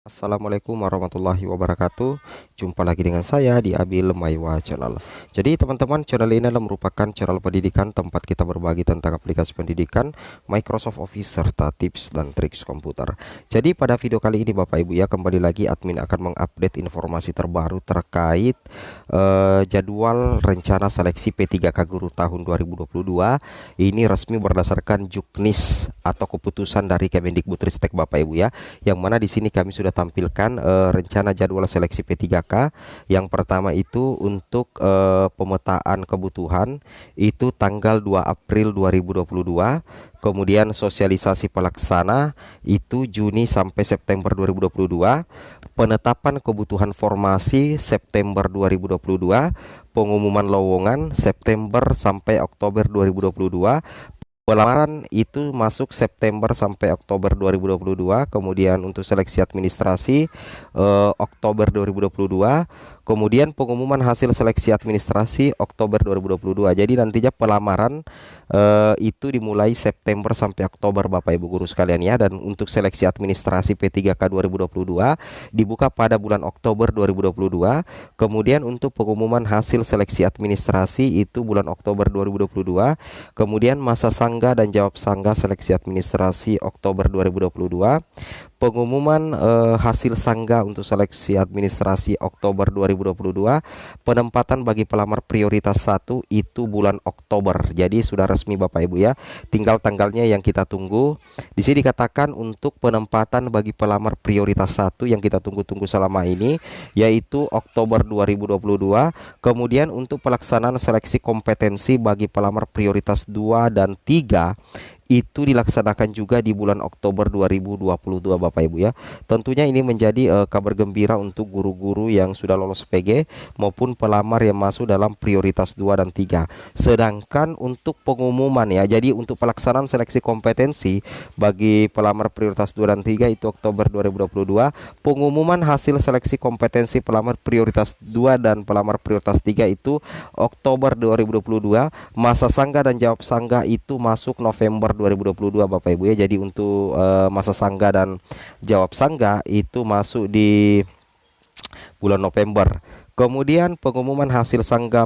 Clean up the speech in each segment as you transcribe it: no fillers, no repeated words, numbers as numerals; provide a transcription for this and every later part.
Assalamualaikum warahmatullahi wabarakatuh. Jumpa lagi dengan saya di Abil Maiwa Channel. Jadi teman-teman, channel ini adalah merupakan channel pendidikan tempat kita berbagi tentang aplikasi pendidikan, Microsoft Office serta tips dan triks komputer. Jadi pada video kali ini Bapak Ibu ya, kembali lagi admin akan mengupdate informasi terbaru terkait jadwal rencana seleksi P3K Guru tahun 2022. Ini resmi berdasarkan Juknis atau keputusan dari Kemendikbudristek Bapak Ibu ya. Yang mana di sini kami sudah tampilkan rencana jadwal seleksi P3K. Yang pertama itu untuk pemetaan kebutuhan itu tanggal 2 April 2022. Kemudian sosialisasi pelaksana itu Juni sampai September 2022. Penetapan kebutuhan formasi September 2022. Pengumuman lowongan September sampai Oktober 2022. Pelamaran itu masuk September sampai Oktober 2022. Kemudian untuk seleksi administrasi Oktober 2022. Kemudian pengumuman hasil seleksi administrasi Oktober 2022. Jadi nantinya pelamaran itu dimulai September sampai Oktober Bapak Ibu guru sekalian ya. Dan untuk seleksi administrasi P3K 2022 dibuka pada bulan Oktober 2022. Kemudian untuk pengumuman hasil seleksi administrasi itu bulan Oktober 2022. Kemudian masa sangga dan jawab sangga seleksi administrasi Oktober 2022. Pengumuman hasil sangga untuk seleksi administrasi Oktober 2022. Penempatan bagi pelamar prioritas 1 itu bulan Oktober. Jadi sudah resmi Bapak Ibu ya. Tinggal tanggalnya yang kita tunggu. Di sini dikatakan untuk penempatan bagi pelamar prioritas 1 yang kita tunggu-tunggu selama ini yaitu Oktober 2022. Kemudian untuk pelaksanaan seleksi kompetensi bagi pelamar prioritas 2 dan 3 itu dilaksanakan juga di bulan Oktober 2022 Bapak Ibu ya. Tentunya ini menjadi kabar gembira untuk guru-guru yang sudah lolos PG maupun pelamar yang masuk dalam prioritas 2 dan 3. Sedangkan untuk pengumuman ya, jadi untuk pelaksanaan seleksi kompetensi bagi pelamar prioritas 2 dan 3 itu Oktober 2022. Pengumuman hasil seleksi kompetensi pelamar prioritas 2 dan pelamar prioritas 3 itu Oktober 2022. Masa sangga dan jawab sangga itu masuk November 2022 Bapak Ibu ya. Jadi untuk masa sangga dan jawab sangga itu masuk di bulan November. Kemudian pengumuman hasil sangga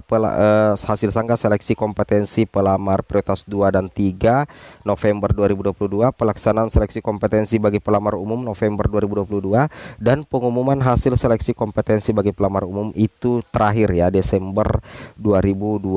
seleksi kompetensi pelamar prioritas 2 dan 3 November 2022, pelaksanaan seleksi kompetensi bagi pelamar umum November 2022 dan pengumuman hasil seleksi kompetensi bagi pelamar umum itu terakhir ya Desember 2022.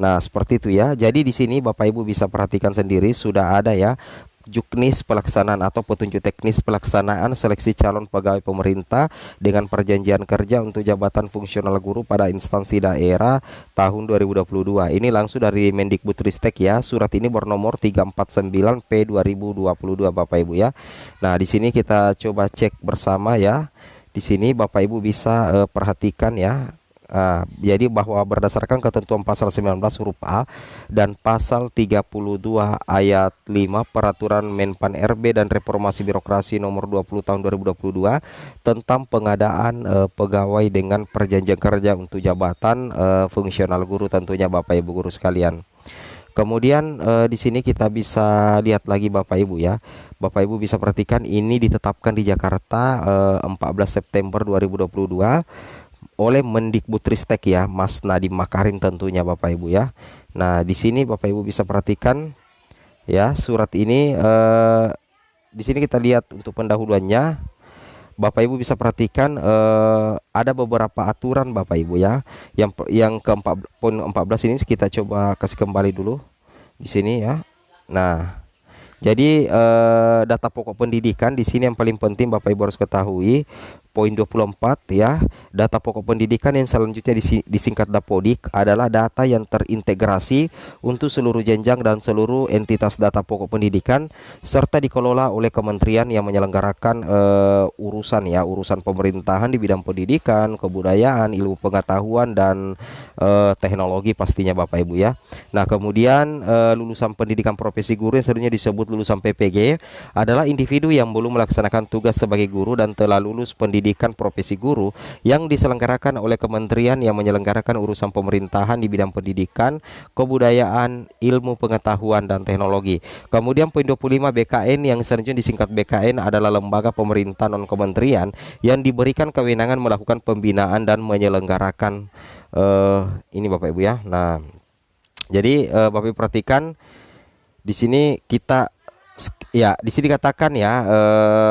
Nah, seperti itu ya. Jadi di sini Bapak Ibu bisa perhatikan sendiri sudah ada ya Juknis pelaksanaan atau petunjuk teknis pelaksanaan seleksi calon pegawai pemerintah dengan perjanjian kerja untuk jabatan fungsional guru pada instansi daerah tahun 2022. Ini langsung dari Mendikbudristek ya. Surat ini bernomor 349 P 2022 Bapak Ibu ya. Nah, di sini kita coba cek bersama ya. Di sini Bapak Ibu bisa perhatikan ya. Jadi bahwa berdasarkan ketentuan pasal 19 huruf A dan pasal 32 ayat 5 peraturan Menpan RB dan reformasi birokrasi nomor 20 tahun 2022 tentang pengadaan pegawai dengan perjanjian kerja untuk jabatan fungsional guru tentunya Bapak Ibu guru sekalian. Kemudian di sini kita bisa lihat lagi Bapak Ibu ya. Bapak Ibu bisa perhatikan ini ditetapkan di Jakarta 14 September 2022 oleh Mendikbudristek ya, Mas Nadiem Makarim tentunya Bapak Ibu ya. Nah, di sini Bapak Ibu bisa perhatikan ya surat ini di sini kita lihat untuk pendahuluannya. Bapak Ibu bisa perhatikan ada beberapa aturan Bapak Ibu ya. Yang ke-14 ini kita coba kasih kembali dulu di sini ya. Nah, jadi data pokok pendidikan di sini yang paling penting Bapak Ibu harus ketahui poin 24 ya. Data pokok pendidikan yang selanjutnya disingkat Dapodik adalah data yang terintegrasi untuk seluruh jenjang dan seluruh entitas data pokok pendidikan serta dikelola oleh kementerian yang menyelenggarakan urusan pemerintahan di bidang pendidikan, kebudayaan, ilmu pengetahuan dan teknologi pastinya Bapak Ibu ya. Nah, kemudian lulusan pendidikan profesi guru yang selanjutnya disebut lulusan PPG adalah individu yang belum melaksanakan tugas sebagai guru dan telah lulus pendidikan pendidikan profesi guru yang diselenggarakan oleh kementerian yang menyelenggarakan urusan pemerintahan di bidang pendidikan, kebudayaan, ilmu pengetahuan dan teknologi. Kemudian poin 25 BKN yang selanjutnya disingkat BKN adalah lembaga pemerintah non kementerian yang diberikan kewenangan melakukan pembinaan dan menyelenggarakan ini Bapak Ibu ya. Nah, jadi Bapak Ibu perhatikan di sini di sini katakan ya,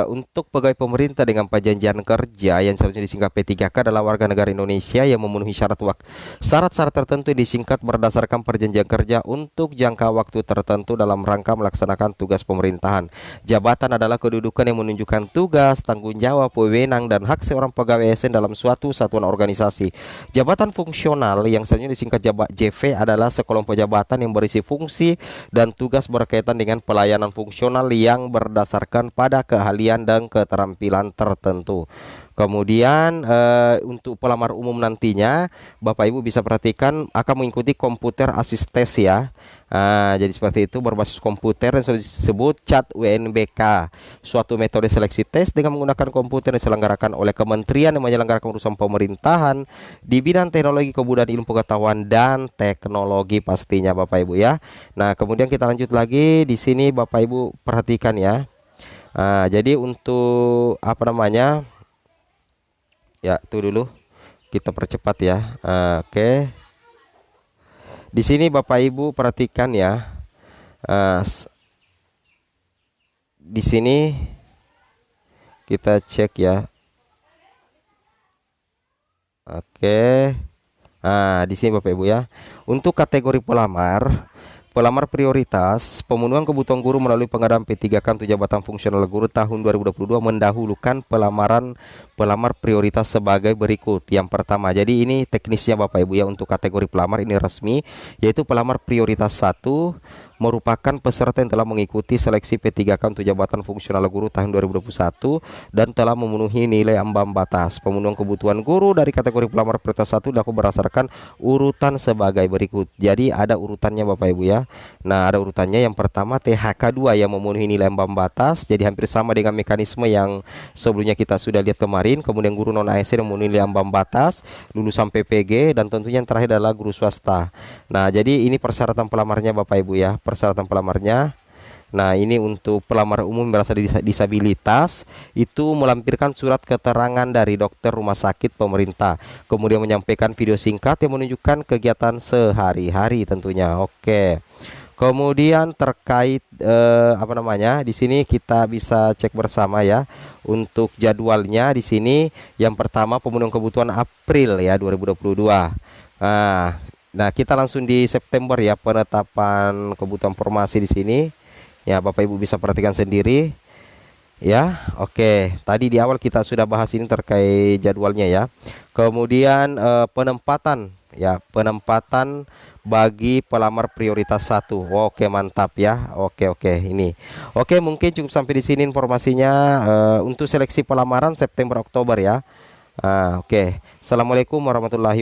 untuk pegawai pemerintah dengan perjanjian kerja yang seharusnya disingkat P3K adalah warga negara Indonesia yang memenuhi syarat-syarat tertentu yang disingkat berdasarkan perjanjian kerja untuk jangka waktu tertentu dalam rangka melaksanakan tugas pemerintahan. Jabatan adalah kedudukan yang menunjukkan tugas, tanggung jawab, wewenang dan hak seorang pegawai ASN dalam suatu satuan organisasi. Jabatan fungsional yang seharusnya disingkat JV adalah sekelompok jabatan yang berisi fungsi dan tugas berkaitan dengan pelayanan fungsional yang berdasarkan pada keahlian dan keterampilan tertentu. Kemudian untuk pelamar umum nantinya Bapak Ibu bisa perhatikan akan mengikuti komputer asistes ya. Jadi seperti itu, berbasis komputer yang disebut CAT UNBK, suatu metode seleksi tes dengan menggunakan komputer yang diselenggarakan oleh kementerian yang menyelenggarakan urusan pemerintahan di bidang teknologi, kebudayaan, ilmu pengetahuan dan teknologi pastinya Bapak Ibu ya. Nah, kemudian kita lanjut lagi di sini Bapak Ibu perhatikan ya. Jadi untuk apa namanya? Ya, itu dulu kita percepat ya. Oke. Di sini Bapak Ibu perhatikan ya. Di sini kita cek ya. Oke. Di sini Bapak Ibu ya. Untuk kategori pelamar prioritas, pemenuhan kebutuhan guru melalui pengadaan P3K untuk jabatan fungsional guru tahun 2022 mendahulukan pelamar prioritas sebagai berikut. Yang pertama, jadi ini teknisnya Bapak Ibu ya, untuk kategori pelamar ini resmi, yaitu pelamar prioritas 1 merupakan peserta yang telah mengikuti seleksi P3K untuk jabatan fungsional guru tahun 2021 dan telah memenuhi nilai ambang batas. Pemenuhan kebutuhan guru dari kategori pelamar prioritas 1 dilakukan berdasarkan urutan sebagai berikut. Jadi ada urutannya Bapak Ibu ya. Nah, ada urutannya. Yang pertama THK2 yang memenuhi nilai ambang batas, jadi hampir sama dengan mekanisme yang sebelumnya kita sudah lihat kemarin. Kemudian guru non ASN yang memenuhi nilai ambang batas, lulusan PPG, dan tentunya yang terakhir adalah guru swasta. Nah, jadi ini persyaratan pelamarnya Bapak Ibu ya, persyaratan pelamarnya. Nah, ini untuk pelamar umum berasal dari disabilitas itu melampirkan surat keterangan dari dokter rumah sakit pemerintah, kemudian menyampaikan video singkat yang menunjukkan kegiatan sehari-hari tentunya. Oke. Kemudian terkait apa namanya? Di sini kita bisa cek bersama ya untuk jadwalnya. Di sini yang pertama pemenuhan kebutuhan April ya 2022. Nah, kita langsung di September ya, penetapan kebutuhan formasi di sini. Ya, Bapak Ibu bisa perhatikan sendiri. Ya, oke. Tadi di awal kita sudah bahas ini terkait jadwalnya ya. Kemudian penempatan bagi pelamar prioritas 1. Oke, mantap ya. Oke, ini. Oke, mungkin cukup sampai di sini informasinya untuk seleksi pelamaran September Oktober ya. Oke. Assalamualaikum warahmatullahi wabarakatuh.